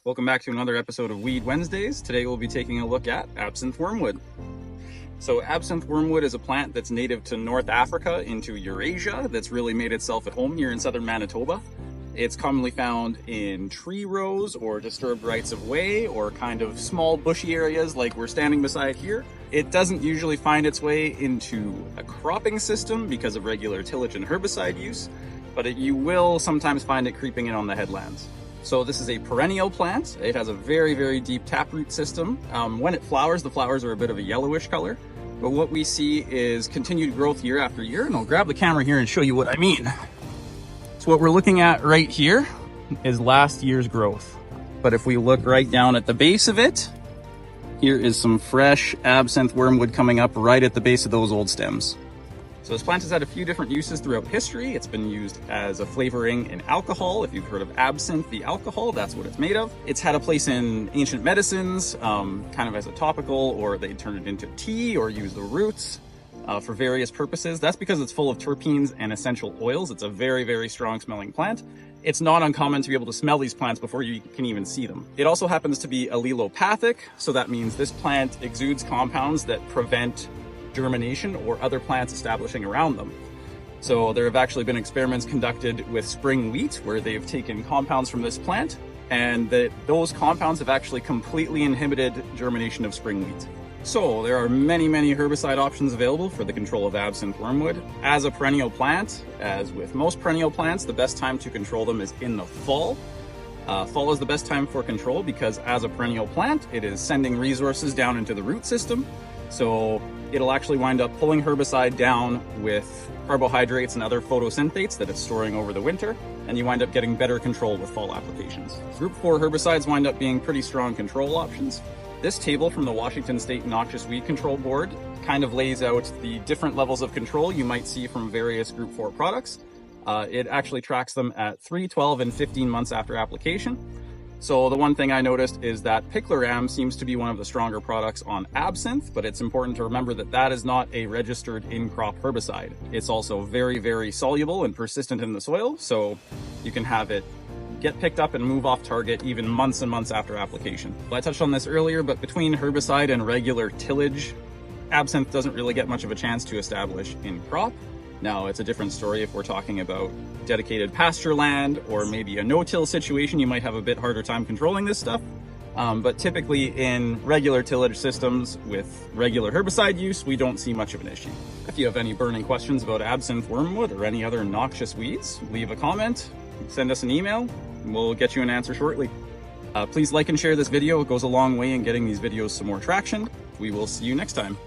Welcome back to another episode of Weed Wednesdays. Today we'll be taking a look at absinthe wormwood. So absinthe wormwood is a plant that's native to North Africa into Eurasia that's really made itself at home here in southern Manitoba. It's commonly found in tree rows or disturbed rights of way or kind of small bushy areas like we're standing beside here. It doesn't usually find its way into a cropping system because of regular tillage and herbicide use, but you will sometimes find it creeping in on the headlands. So this is a perennial plant. It has a very, very deep taproot system. When it flowers, the flowers are a bit of a yellowish color. But what we see is continued growth year after year. And I'll grab the camera here and show you what I mean. So what we're looking at right here is last year's growth. But if we look right down at the base of it, here is some fresh absinthe wormwood coming up right at the base of those old stems. So this plant has had a few different uses throughout history. It's been used as a flavoring in alcohol. If you've heard of absinthe, the alcohol, that's what it's made of. It's had a place in ancient medicines, kind of as a topical, or they turn it into tea or use the roots for various purposes. That's because it's full of terpenes and essential oils. It's a very, very strong smelling plant. It's not uncommon to be able to smell these plants before you can even see them. It also happens to be allelopathic, so that means this plant exudes compounds that prevent germination or other plants establishing around them. So there have actually been experiments conducted with spring wheat where they've taken compounds from this plant and those compounds have actually completely inhibited germination of spring wheat. So there are many, many herbicide options available for the control of absinthe wormwood. As a perennial plant, as with most perennial plants, the best time to control them is in the fall. Fall is the best time for control because as a perennial plant, it is sending resources down into the root system. So it'll actually wind up pulling herbicide down with carbohydrates and other photosynthates that it's storing over the winter, and you wind up getting better control with fall applications. Group 4 herbicides wind up being pretty strong control options. This table from the Washington State Noxious Weed Control Board kind of lays out the different levels of control you might see from various Group 4 products. It actually tracks them at 3, 12, and 15 months after application. So the one thing I noticed is that picloram seems to be one of the stronger products on absinthe, but it's important to remember that that is not a registered in-crop herbicide. It's also very, very soluble and persistent in the soil, so you can have it get picked up and move off target even months and months after application. I touched on this earlier, but between herbicide and regular tillage, absinthe doesn't really get much of a chance to establish in crop. Now, it's a different story if we're talking about dedicated pasture land or maybe a no-till situation. You might have a bit harder time controlling this stuff. But typically in regular tillage systems with regular herbicide use, we don't see much of an issue. If you have any burning questions about absinthe wormwood or any other noxious weeds, leave a comment, send us an email, and we'll get you an answer shortly. Please like and share this video. It goes a long way in getting these videos some more traction. We will see you next time.